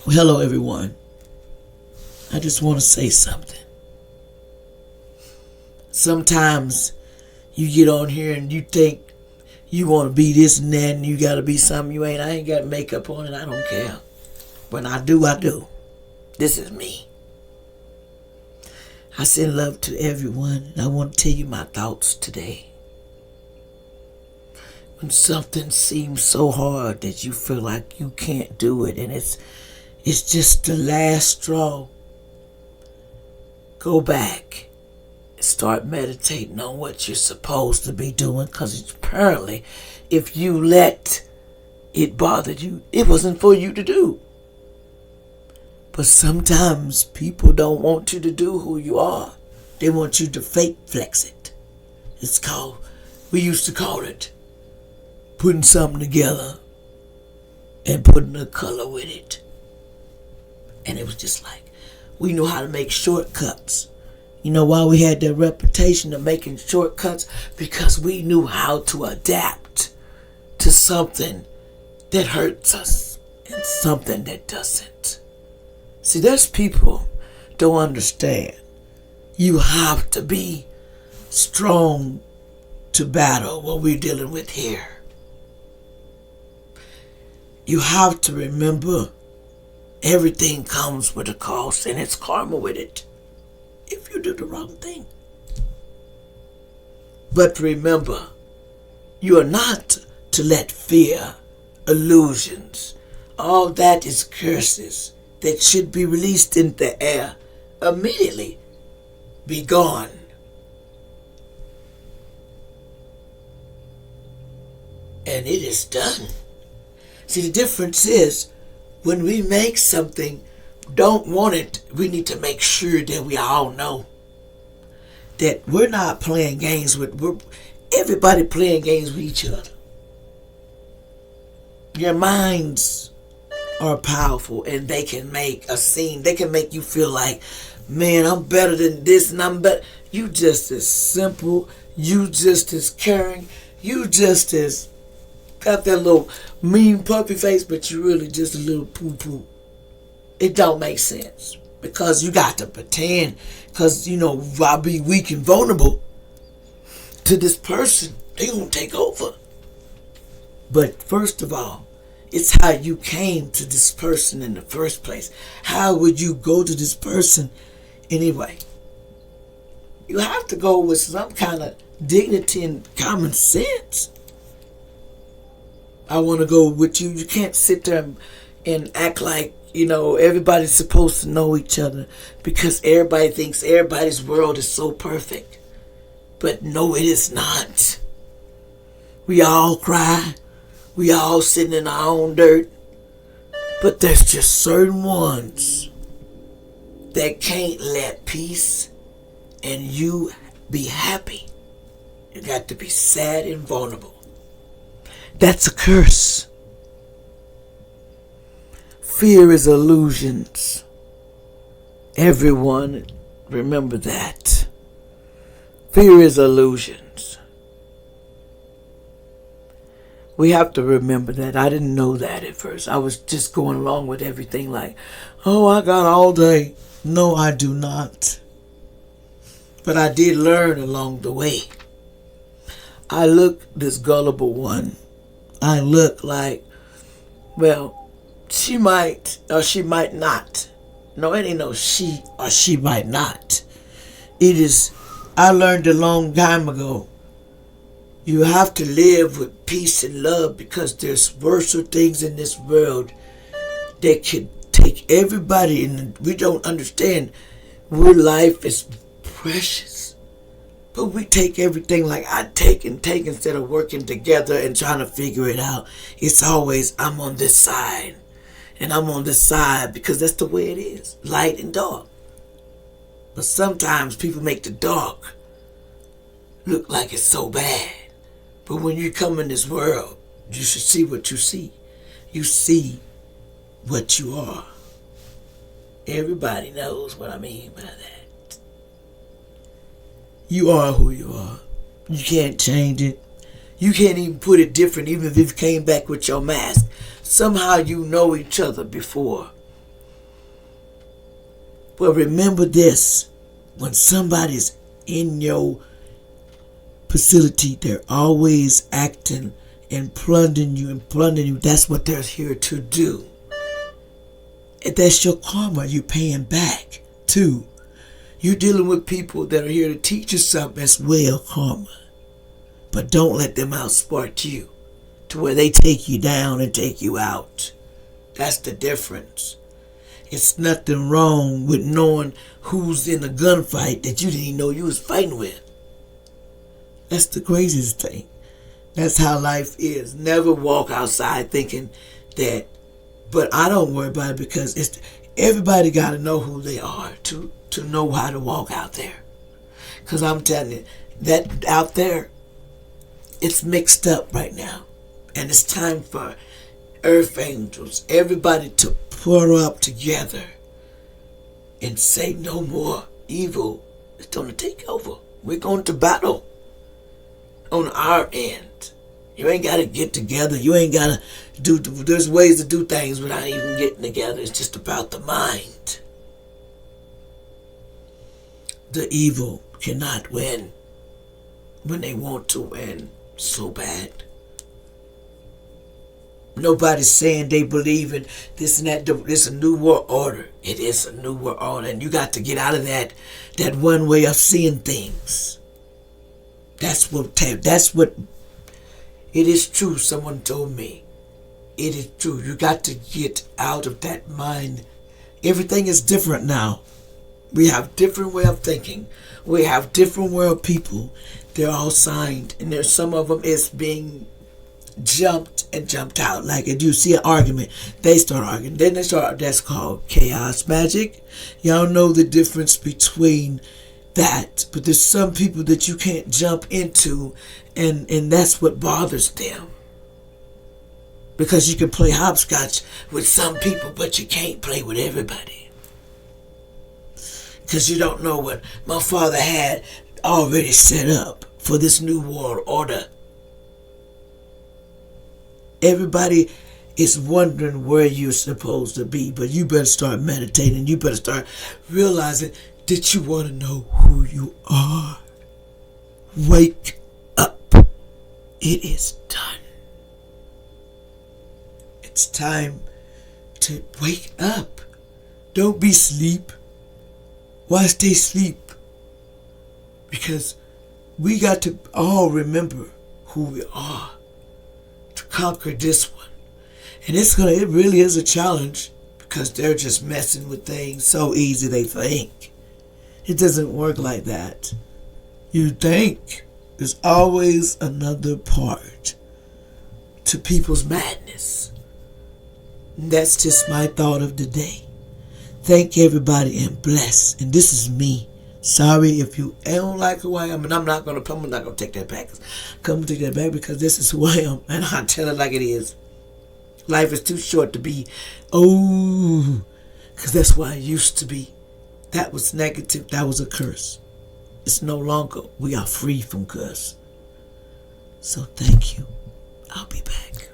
Well, hello, everyone. I just want to say something. Sometimes you get on here and you think you want to be this and that and you got to be something you ain't. I ain't got makeup on and I don't care. When I do, I do. This is me. I send love to everyone and I want to tell you my thoughts today. When something seems so hard that you feel like you can't do it and it's just the last straw, go back and start meditating on what you're supposed to be doing, because apparently if you let it bother you, it wasn't for you to do. But sometimes people don't want you to do who you are. They want you to fake flex it. We used to call it putting something together and putting a color with it. And it was just like, we knew how to make shortcuts. You know why we had that reputation of making shortcuts? Because we knew how to adapt to something that hurts us and something that doesn't. See, there's people don't understand. You have to be strong to battle what we're dealing with here. You have to remember everything comes with a cost and it's karma with it if you do the wrong thing. But remember, you are not to let fear, illusions, all that is curses that should be released in the air immediately be gone. And it is done. See, the difference is when we make something, don't want it, we need to make sure that we all know that we're not playing games everybody playing games with each other. Your minds are powerful and they can make a scene. They can make you feel like, man, I'm better than this and I'm better. You just as simple. You just as caring. You just as got that little mean puppy face, but you really just a little poo-poo. It don't make sense because you got to pretend, because, I'll be weak and vulnerable to this person. They gonna take over. But first of all, it's how you came to this person in the first place. How would you go to this person anyway? You have to go with some kind of dignity and common sense. I want to go with you. You can't sit there and act like, everybody's supposed to know each other because everybody thinks everybody's world is so perfect. But no, it is not. We all cry. We all sitting in our own dirt. But there's just certain ones that can't let peace and you be happy. You got to be sad and vulnerable. That's a curse. Fear is illusions. Everyone remember that. Fear is illusions. We have to remember that. I didn't know that at first. I was just going along with everything like, oh, I got all day. No, I do not. But I did learn along the way. I look this gullible one. I look like, well, she might or she might not. No, it ain't no she or she might not. It is, I learned a long time ago, you have to live with peace and love because there's worse things in this world that can take everybody, and we don't understand where life is precious. But we take everything like I take instead of working together and trying to figure it out. It's always, I'm on this side and I'm on this side because that's the way it is, light and dark. But sometimes people make the dark look like it's so bad. But when you come in this world, you should see what you see. You see what you are. Everybody knows what I mean by that. You are who you are. You can't change it. You can't even put it different, even if you came back with your mask. Somehow you know each other before. But remember this, when somebody's in your facility, they're always acting and plundering you. That's what they're here to do. And that's your karma you're paying back too. You're dealing with people that are here to teach you something as well, karma. But don't let them outsmart you to where they take you down and take you out. That's the difference. It's nothing wrong with knowing who's in a gunfight that you didn't even know you was fighting with. That's the craziest thing. That's how life is. Never walk outside thinking that. But I don't worry about it because everybody got to know who they are to know how to walk out there. Because I'm telling you, that out there, it's mixed up right now. And it's time for earth angels, everybody to pull up together and say no more. Evil is going to take over. We're going to battle on our end. You ain't got to get together. You ain't got to do, there's ways to do things without even getting together. It's just about the mind. The evil cannot win when they want to win so bad. Nobody's saying they believe in this and that. It's a new world order. It is a new world order. And you got to get out of that one way of seeing things. That's what it is true. Someone told me. It is true. You got to get out of that mind. Everything is different now. We have different way of thinking. We have different way of people. They're all signed. And there's some of them is being jumped out. Like if you see an argument, they start arguing. Then they start, that's called chaos magic. Y'all know the difference between that. But there's some people that you can't jump into, and that's what bothers them. Because you can play hopscotch with some people, but you can't play with everybody. Because you don't know what my father had already set up for this new world order. Everybody is wondering where you're supposed to be, but you better start meditating. You better start realizing that you want to know who you are. Wake up. It is done. It's time to wake up. Don't be asleep. Why stay asleep? Because we got to all remember who we are. Conquer this one. And it really is a challenge because they're just messing with things so easy they think. It doesn't work like that. You think there's always another part to people's madness. And that's just my thought of the day. Thank everybody and bless. And this is me. Sorry if you don't like who I am, and I'm not gonna take that back. Come take that back because this is who I am, and I tell it like it is. Life is too short to be, because that's why I used to be. That was negative. That was a curse. It's no longer. We are free from curse. So thank you. I'll be back.